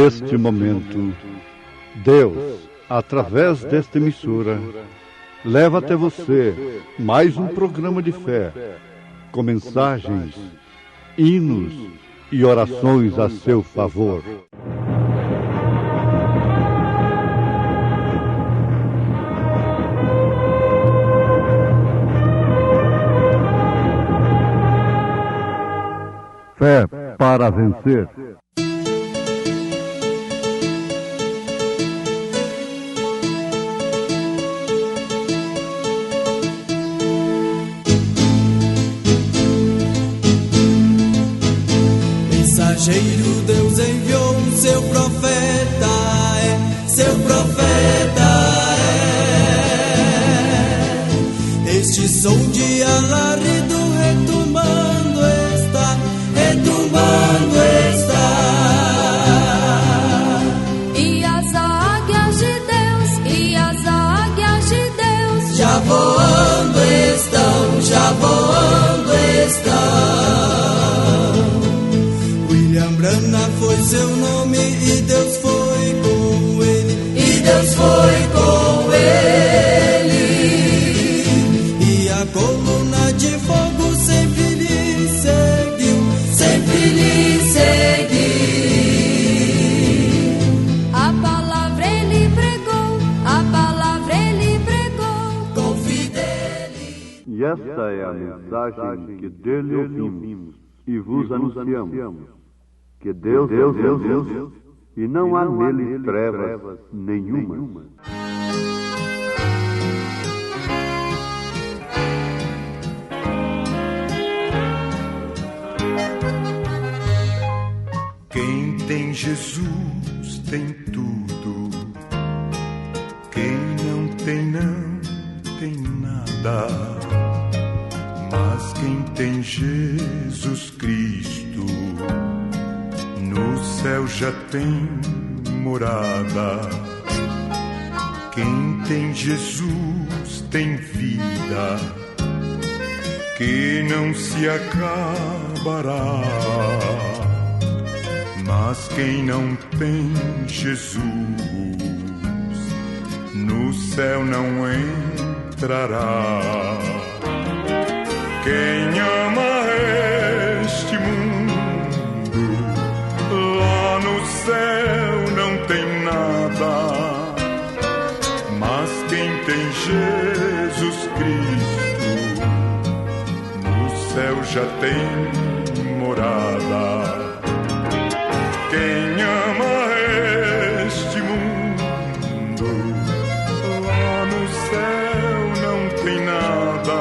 neste momento, Deus, através desta emissora, leva até você mais um programa de fé, com mensagens, hinos e orações a seu favor. Fé para vencer. Mensageiro, Deus enviou seu profeta, seu profeta Este som de alarido retumbando está, retumbando está. E as águias de Deus, e as águias de Deus já voando estão, já voando estão. William Branham foi seu nome e Deus foi com ele, e Deus foi com ele. E a coluna de fogo sempre lhe seguiu, sempre lhe seguiu. A palavra ele pregou, a palavra ele pregou com fidelidade. E esta é a mensagem que dele ouvimos e vos anunciamos, que Deus é Deus, e não há nele trevas nenhuma. Quem tem Jesus tem tudo, quem não tem nada. Mas quem tem Jesus Cristo no céu já tem morada. Quem tem Jesus tem vida que não se acabará. Mas quem não tem Jesus no céu não entrará. Quem ama este mundo lá no céu não tem nada. Mas quem tem Jesus Cristo no céu já tem morada. Quem ama este mundo lá no céu não tem nada.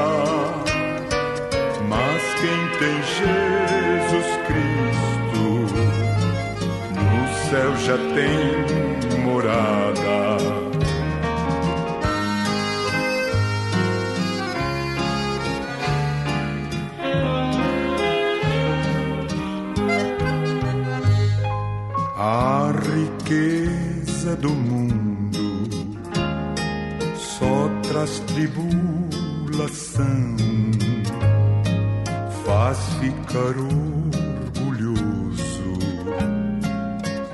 Mas quem tem Jesus Cristo no céu já tem morada. A riqueza do mundo só traz tribulação, faz ficar orgulhoso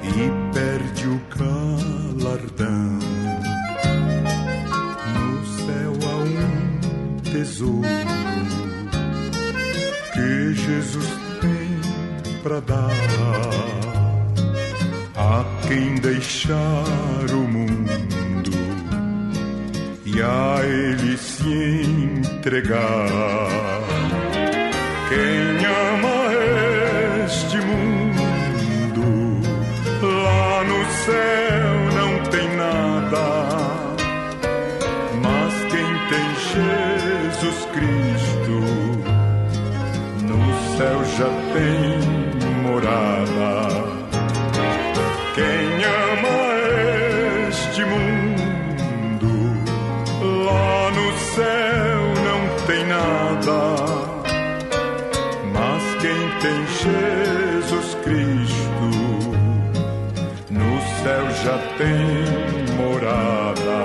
e perde o galardão. No céu há tesouro que Jesus tem pra dar a quem deixar o mundo e a ele se entregar. Quem ama este mundo lá no céu não tem nada. Mas quem tem Jesus Cristo no céu já tem morada. Quem ama este mundo lá no céu não tem nada. Mas quem tem Jesus Cristo no céu já tem morada.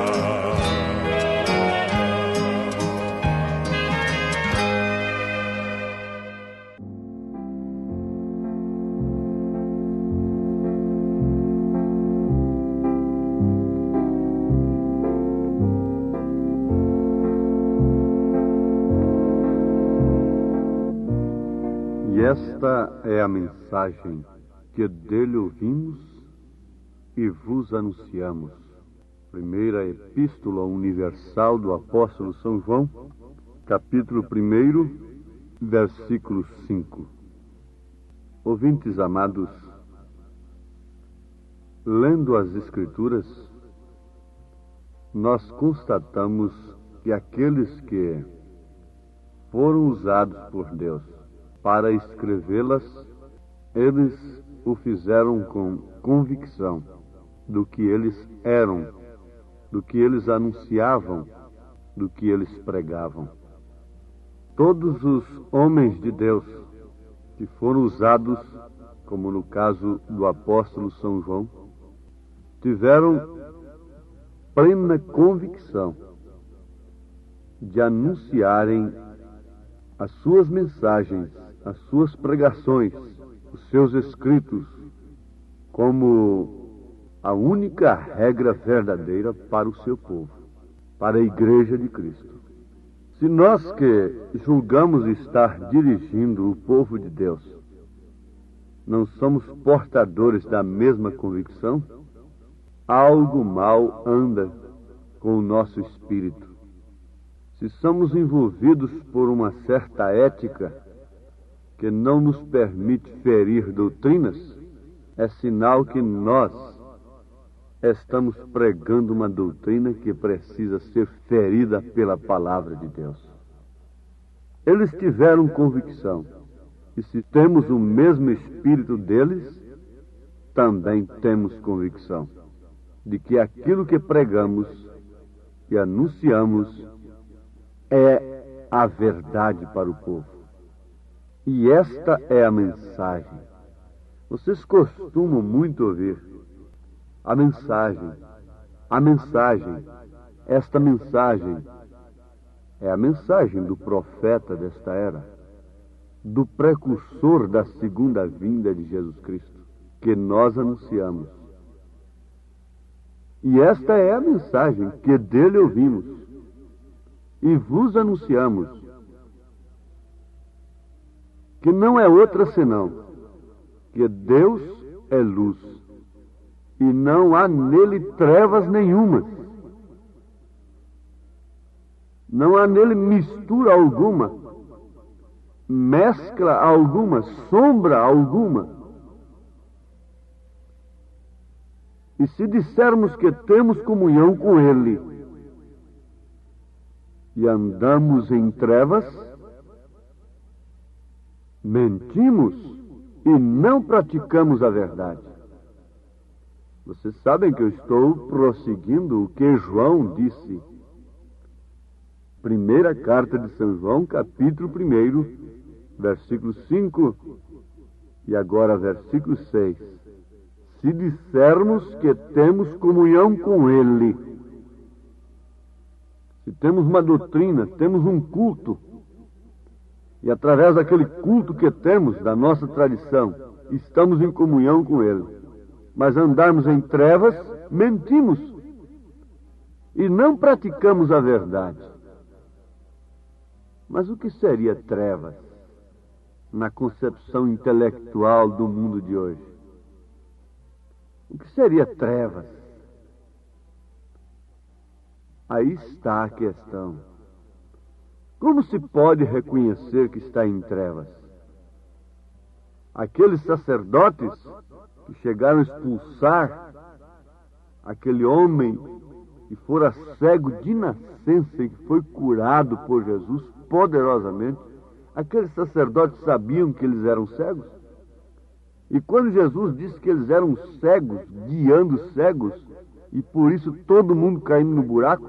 esta é a mensagem que dele ouvimos e vos anunciamos. Primeira Epístola Universal do Apóstolo São João, capítulo 1, versículo 5. Ouvintes amados, lendo as Escrituras, nós constatamos que aqueles que foram usados por Deus para escrevê-las, eles o fizeram com convicção do que eles eram, do que eles anunciavam, do que eles pregavam. Todos os homens de Deus que foram usados, como no caso do apóstolo São João, tiveram plena convicção de anunciarem as suas mensagens, as suas pregações, os seus escritos, como a única regra verdadeira para o seu povo, para a Igreja de Cristo. Se nós que julgamos estar dirigindo o povo de Deus não somos portadores da mesma convicção, algo mal anda com o nosso espírito. Se somos envolvidos por uma certa ética que não nos permite ferir doutrinas, é sinal que nós estamos pregando uma doutrina que precisa ser ferida pela palavra de Deus. Eles tiveram convicção, e se temos o mesmo espírito deles, também temos convicção de que aquilo que pregamos e anunciamos é a verdade para o povo. E esta é a mensagem. Vocês costumam muito ouvir a mensagem, esta mensagem é a mensagem do profeta desta era, do precursor da segunda vinda de Jesus Cristo, que nós anunciamos. E esta é a mensagem que dele ouvimos e vos anunciamos, que não é outra senão que Deus é luz e não há nele trevas nenhuma. Não há nele mistura alguma, mescla alguma, sombra alguma. E se dissermos que temos comunhão com ele e andamos em trevas, mentimos e não praticamos a verdade. Vocês sabem que eu estou prosseguindo o que João disse. Primeira carta de São João, capítulo 1, versículo 5 e agora versículo 6. Se dissermos que temos comunhão com ele, se temos uma doutrina, temos um culto, e através daquele culto que temos, da nossa tradição, estamos em comunhão com ele, mas andarmos em trevas, mentimos e não praticamos a verdade. Mas o que seria trevas na concepção intelectual do mundo de hoje? O que seria trevas? Aí está a questão. Como se pode reconhecer que está em trevas? Aqueles sacerdotes que chegaram a expulsar aquele homem que fora cego de nascença e que foi curado por Jesus poderosamente, aqueles sacerdotes sabiam que eles eram cegos? E quando Jesus disse que eles eram cegos, guiando cegos, e por isso todo mundo caindo no buraco,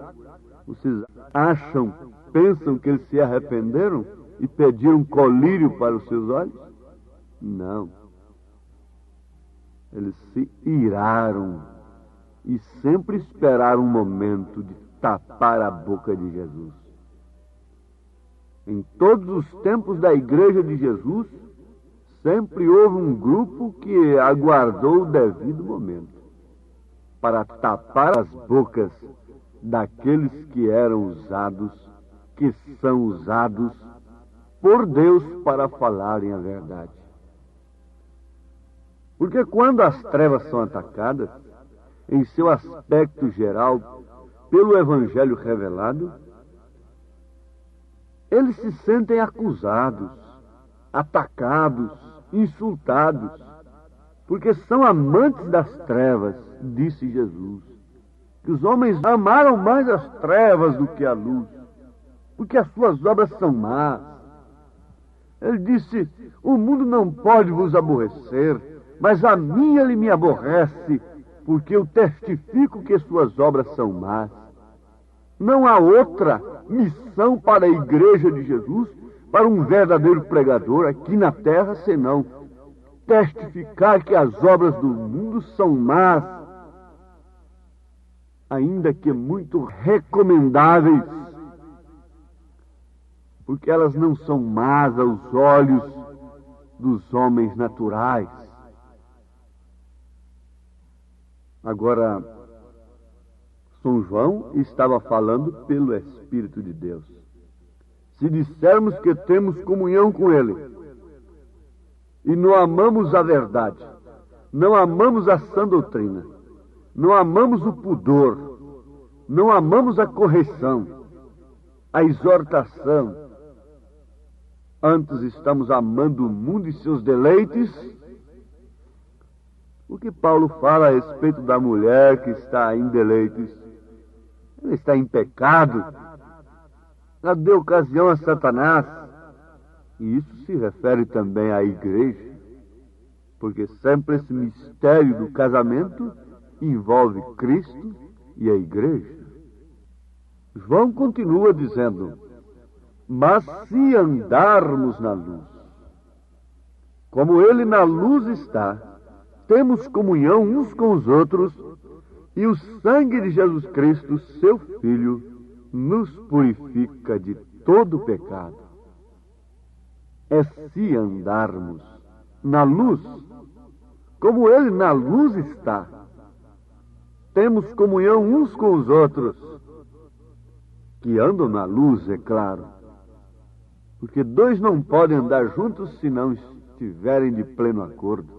vocês pensam que eles se arrependeram e pediram colírio para os seus olhos? Não. Eles se iraram e sempre esperaram um momento de tapar a boca de Jesus. Em todos os tempos da Igreja de Jesus, sempre houve um grupo que aguardou o devido momento para tapar as bocas daqueles que eram usados, que são usados por Deus para falarem a verdade. Porque quando as trevas são atacadas, em seu aspecto geral, pelo Evangelho revelado, eles se sentem acusados, atacados, insultados, porque são amantes das trevas, disse Jesus. Que os homens amaram mais as trevas do que a luz, porque as suas obras são más. Ele disse: o mundo não pode vos aborrecer, mas a mim ele me aborrece, porque eu testifico que suas obras são más. Não há outra missão para a Igreja de Jesus, para um verdadeiro pregador aqui na terra, senão testificar que as obras do mundo são más, ainda que muito recomendáveis, porque elas não são más aos olhos dos homens naturais. Agora, São João estava falando pelo Espírito de Deus. Se dissermos que temos comunhão com Ele e não amamos a verdade, não amamos a sã doutrina, não amamos o pudor, não amamos a correção, a exortação, antes estamos amando o mundo e seus deleites. O que Paulo fala a respeito da mulher que está em deleites? Ela está em pecado. Ela deu ocasião a Satanás. E isso se refere também à igreja, porque sempre esse mistério do casamento envolve Cristo e a igreja. João continua dizendo: mas se andarmos na luz, como ele na luz está, temos comunhão uns com os outros, e o sangue de Jesus Cristo, seu Filho, nos purifica de todo pecado. É se andarmos na luz, como ele na luz está, temos comunhão uns com os outros, que andam na luz, é claro, porque dois não podem andar juntos se não estiverem de pleno acordo.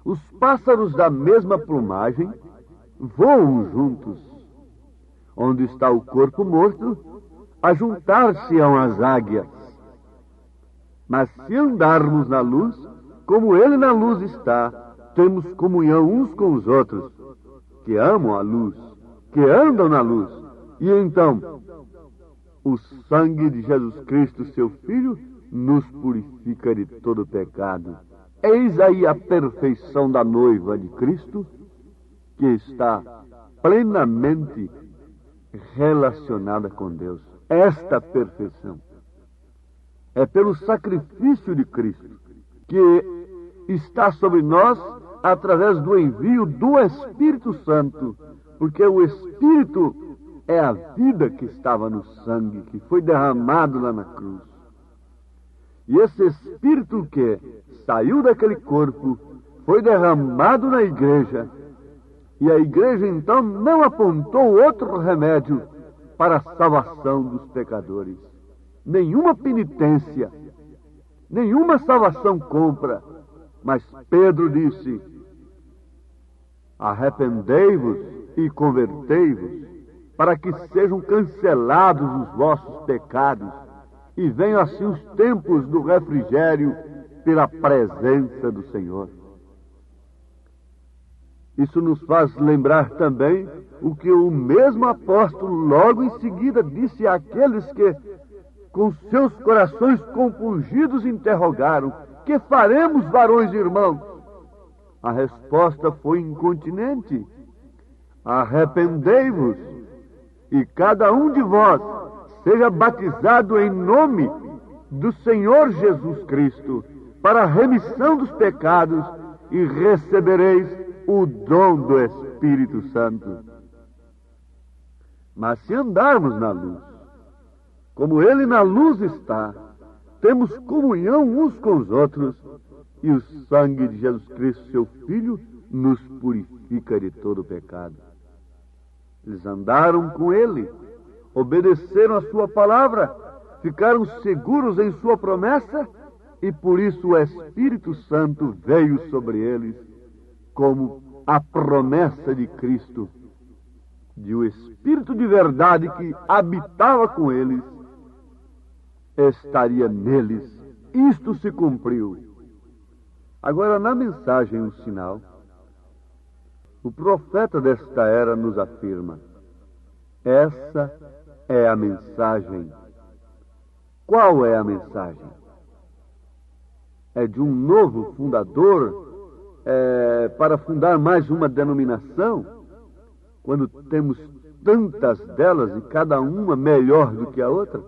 Os pássaros da mesma plumagem voam juntos. Onde está o corpo morto, ajuntar-se-ão as águias. Mas se andarmos na luz, como ele na luz está, temos comunhão uns com os outros, que amam a luz, que andam na luz. E então, o sangue de Jesus Cristo, seu Filho, nos purifica de todo pecado. Eis aí a perfeição da noiva de Cristo, que está plenamente relacionada com Deus. Esta perfeição é pelo sacrifício de Cristo, que está sobre nós através do envio do Espírito Santo, porque o Espírito é a vida que estava no sangue, que foi derramado lá na cruz. E esse Espírito que saiu daquele corpo foi derramado na igreja. E a igreja então não apontou outro remédio para a salvação dos pecadores. Nenhuma penitência, nenhuma salvação compra. Mas Pedro disse: arrependei-vos e convertei-vos, para que sejam cancelados os vossos pecados, e venham assim os tempos do refrigério pela presença do Senhor. Isso nos faz lembrar também o que o mesmo apóstolo logo em seguida disse àqueles que, com seus corações compungidos, interrogaram: que faremos, varões e irmãos? A resposta foi incontinente: arrependei-vos, e cada um de vós seja batizado em nome do Senhor Jesus Cristo, para a remissão dos pecados, e recebereis o dom do Espírito Santo. Mas se andarmos na luz, como ele na luz está, temos comunhão uns com os outros, e o sangue de Jesus Cristo, seu Filho, nos purifica de todo pecado. Eles andaram com ele, obedeceram a sua palavra, ficaram seguros em sua promessa, e por isso o Espírito Santo veio sobre eles como a promessa de Cristo, de o Espírito de verdade que habitava com eles, estaria neles. Isto se cumpriu. Agora, na mensagem, o sinal, o profeta desta era nos afirma: essa é a mensagem. Qual é a mensagem? É de um novo fundador, para fundar mais uma denominação, quando temos tantas delas e cada uma melhor do que a outra?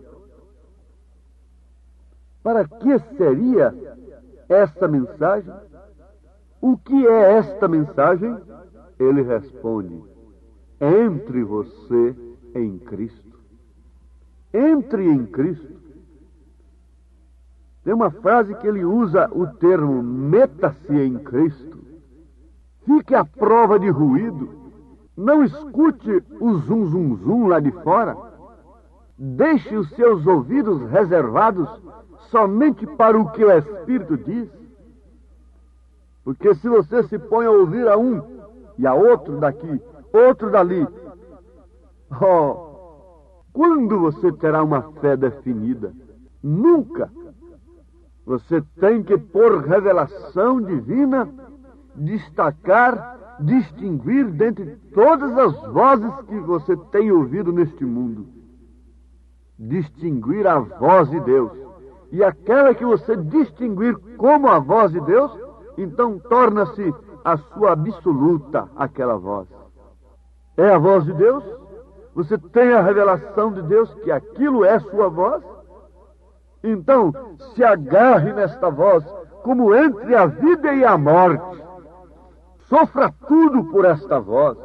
Para que seria essa mensagem? O que é esta mensagem? Ele responde: entre você em Cristo. Entre em Cristo. Tem uma frase que ele usa o termo meta-se em Cristo. Fique à prova de ruído. Não escute o zum zum zum lá de fora. Deixe os seus ouvidos reservados somente para o que o Espírito diz. Porque se você se põe a ouvir a um e a outro daqui, outro dali, quando você terá uma fé definida? Nunca. Você tem que, por revelação divina, destacar, distinguir dentre todas as vozes que você tem ouvido neste mundo. Distinguir a voz de Deus. E aquela que você distinguir como a voz de Deus, então torna-se a sua absoluta aquela voz. É a voz de Deus? Você tem a revelação de Deus que aquilo é sua voz? Então, se agarre nesta voz, como entre a vida e a morte. Sofra tudo por esta voz.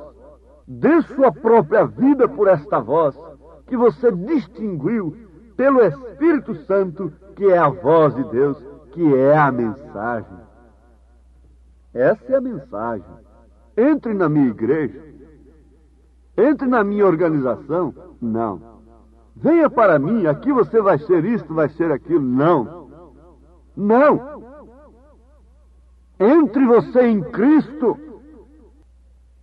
Dê sua própria vida por esta voz, que você distinguiu pelo Espírito Santo, que é a voz de Deus, que é a mensagem. Essa é a mensagem. Entre na minha igreja. Entre na minha organização. Não. Venha para mim, aqui você vai ser isto, vai ser aquilo. Não. Não. Entre você em Cristo.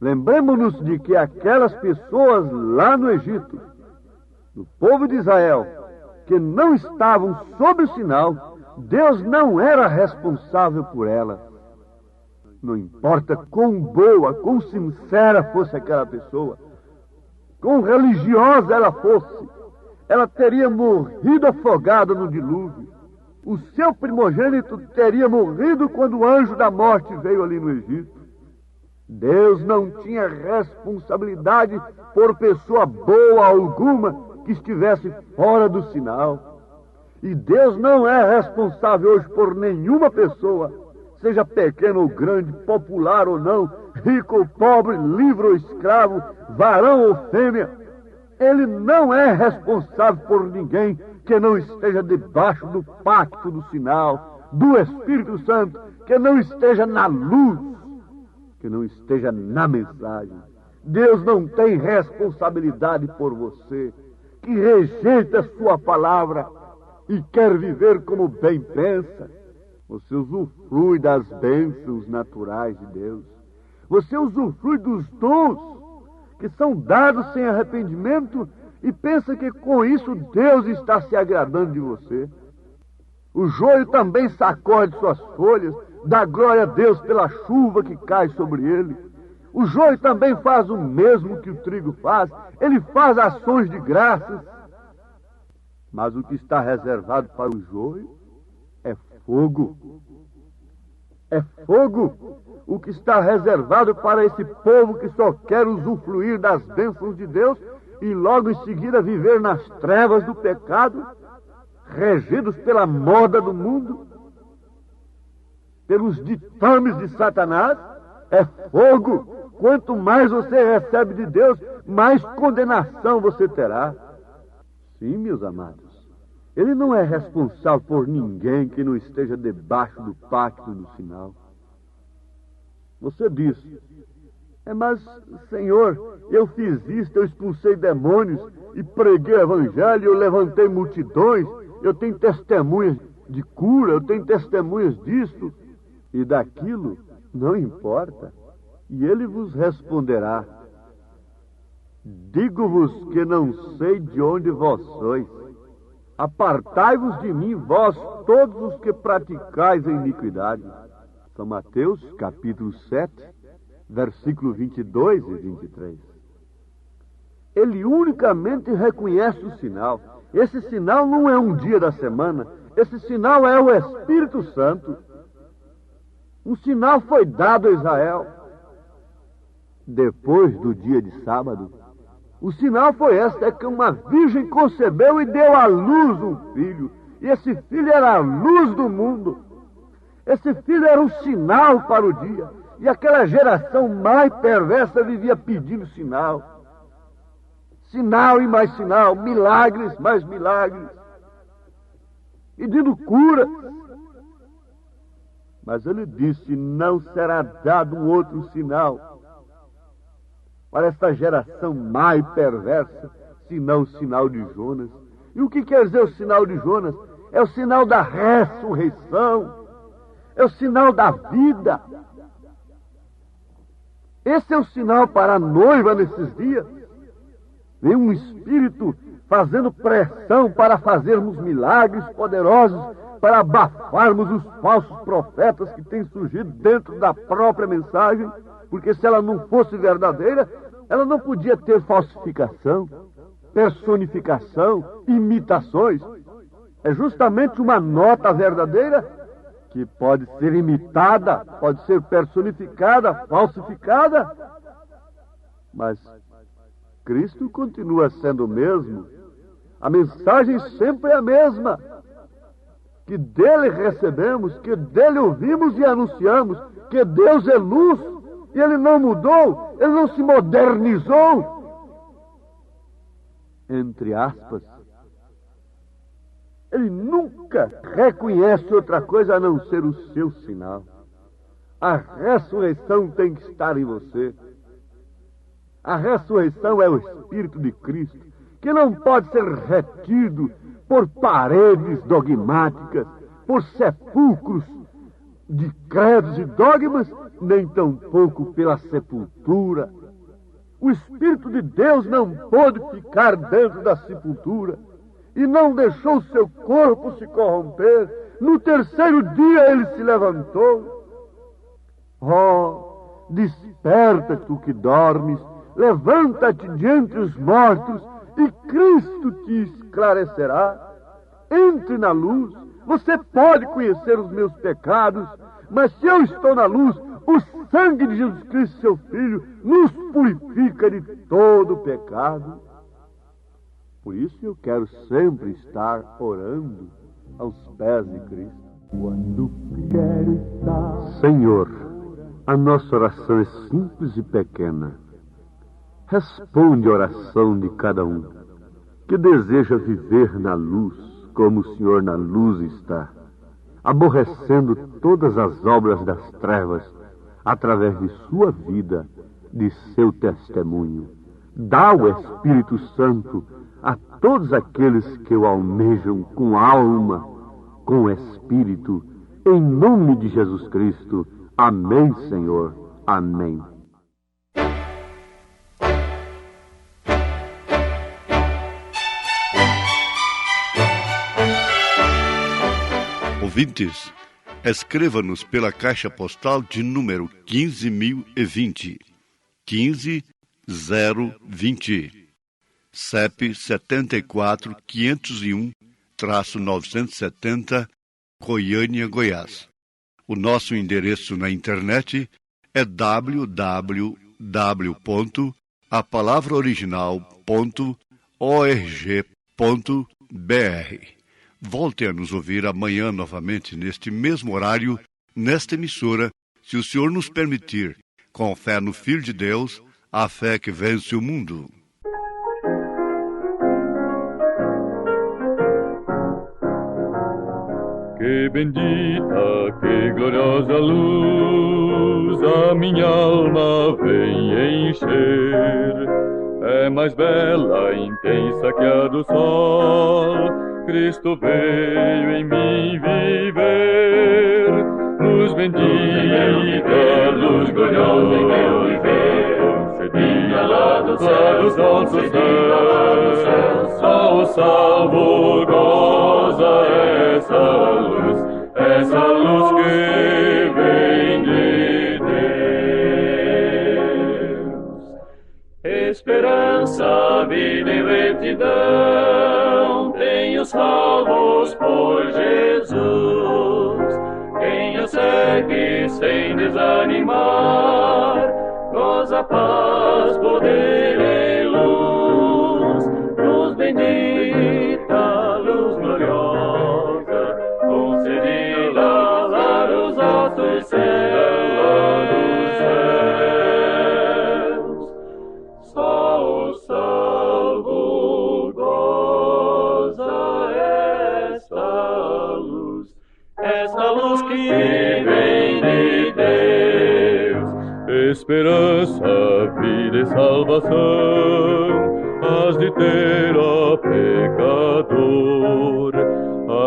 Lembremos-nos de que aquelas pessoas lá no Egito, do povo de Israel, que não estavam sob o sinal, Deus não era responsável por elas. Não importa quão boa, quão sincera fosse aquela pessoa, quão religiosa ela fosse, ela teria morrido afogada no dilúvio. O seu primogênito teria morrido quando o anjo da morte veio ali no Egito. Deus não tinha responsabilidade por pessoa boa alguma que estivesse fora do sinal. E Deus não é responsável hoje por nenhuma pessoa, seja pequeno ou grande, popular ou não, rico ou pobre, livre ou escravo, varão ou fêmea. Ele não é responsável por ninguém que não esteja debaixo do pacto do sinal, do Espírito Santo, que não esteja na luz, que não esteja na mensagem. Deus não tem responsabilidade por você, que rejeita a sua palavra e quer viver como bem pensa. Você usufrui das bênçãos naturais de Deus. Você usufrui dos dons que são dados sem arrependimento e pensa que com isso Deus está se agradando de você. O joio também sacode suas folhas, dá glória a Deus pela chuva que cai sobre ele. O joio também faz o mesmo que o trigo faz, ele faz ações de graças. Mas o que está reservado para o joio é fogo. É fogo. O que está reservado para esse povo que só quer usufruir das bênçãos de Deus e logo em seguida viver nas trevas do pecado, regidos pela moda do mundo, pelos ditames de Satanás, é fogo. Quanto mais você recebe de Deus, mais condenação você terá. Sim, meus amados, Ele não é responsável por ninguém que não esteja debaixo do pacto do sinal. Você diz, Mas, Senhor, eu fiz isto, eu expulsei demônios e preguei o evangelho, eu levantei multidões, eu tenho testemunhas de cura, eu tenho testemunhas disso e daquilo. Não importa. E ele vos responderá: digo-vos que não sei de onde vós sois. Apartai-vos de mim, vós todos os que praticais a iniquidade. São Mateus, capítulo 7, versículo 22 e 23. Ele unicamente reconhece o sinal. Esse sinal não é um dia da semana. Esse sinal é o Espírito Santo. Um sinal foi dado a Israel depois do dia de sábado. O sinal foi este: é que uma virgem concebeu e deu à luz um filho. E esse filho era a luz do mundo. Esse filho era um sinal para o dia. E aquela geração mais perversa vivia pedindo sinal. Sinal e mais sinal, milagres, mais milagres. Pedindo cura. Mas ele disse: não será dado um outro sinal para esta geração mais perversa, senão o sinal de Jonas. E o que quer dizer o sinal de Jonas? É o sinal da ressurreição. É o sinal da vida. Esse é o sinal para a noiva nesses dias. Vem um espírito fazendo pressão para fazermos milagres poderosos, para abafarmos os falsos profetas que têm surgido dentro da própria mensagem, porque se ela não fosse verdadeira, ela não podia ter falsificação, personificação, imitações. É justamente uma nota verdadeira que pode ser imitada, pode ser personificada, falsificada, mas Cristo continua sendo o mesmo. A mensagem sempre é a mesma, que dele recebemos, que dele ouvimos e anunciamos, que Deus é luz, e ele não mudou, ele não se modernizou. Entre aspas, ele nunca reconhece outra coisa a não ser o seu sinal. A ressurreição tem que estar em você. A ressurreição é o Espírito de Cristo, que não pode ser retido por paredes dogmáticas, por sepulcros de credos e dogmas, nem tampouco pela sepultura. O Espírito de Deus não pôde ficar dentro da sepultura e não deixou o seu corpo se corromper. No terceiro dia ele se levantou. Oh, desperta tu que dormes, levanta-te de entre os mortos e Cristo te esclarecerá. Entre na luz. Você pode conhecer os meus pecados, mas se eu estou na luz, o sangue de Jesus Cristo, seu Filho, nos purifica de todo pecado. Por isso eu quero sempre estar orando aos pés de Cristo. Quando quero estar... Senhor, a nossa oração é simples e pequena. Responde a oração de cada um que deseja viver na luz, como o Senhor na luz está, aborrecendo todas as obras das trevas, através de sua vida, de seu testemunho. Dá o Espírito Santo a todos aqueles que o almejam com alma, com espírito, em nome de Jesus Cristo. Amém, Senhor. Amém. Ouvintes, escreva-nos pela caixa postal de número 15.020, 15020, CEP 74.501-970, Goiânia, Goiás. O nosso endereço na internet é www.apalavraoriginal.org.br. Volte a nos ouvir amanhã novamente, neste mesmo horário, nesta emissora, se o Senhor nos permitir, com fé no Filho de Deus, a fé que vence o mundo. Que Que bendita, que gloriosa luz a minha alma vem encher. É mais bela, intensa que a do sol. Cristo veio em mim viver. Luz bendita, luz gloriosa em meu viver. Concedida lá dos céus, só o salvo goza essa luz que vem de Deus. Esperança, vida e retidão, tenho salvos por Jesus. Quem o segue sem desanimar, goza paz, poder e luz. Luz bendita, luz gloriosa, concedida lá dos altos céus. Só o salvo goza esta luz que vem de Deus. Esperança, vida e salvação has de ter, ó pecador,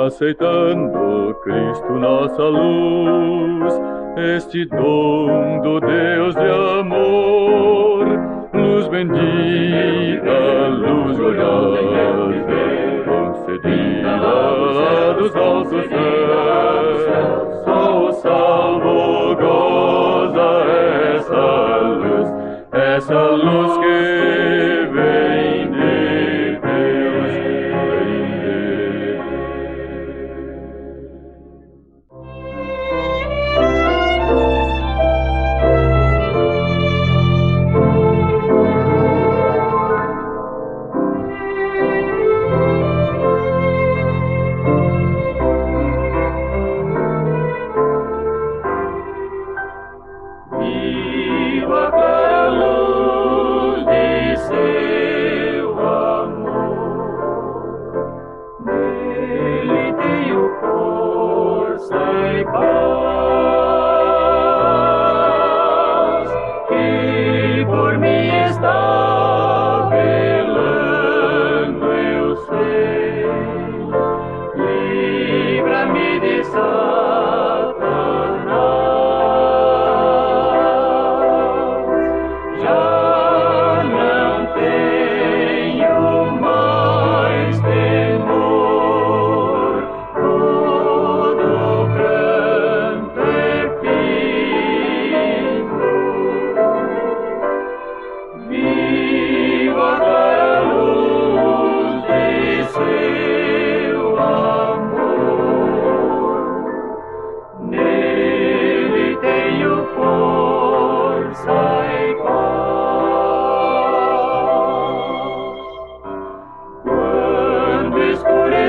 aceitando Cristo nossa luz, este dom do Deus de amor. Luz bendita, luz gloriosa, concedida lá dos altos céus, só o salvo goza essa luz que vem de Deus. Viva a luz de seu amor, nele tenho força e paz, que por mim está velando, eu sei. Livra-me de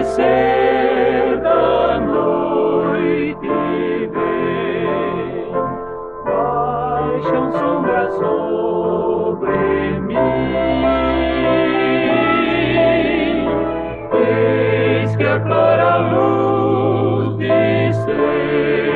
escurecer da noite vem, baixam sombras sobre mim. Eis que a clara luz de seu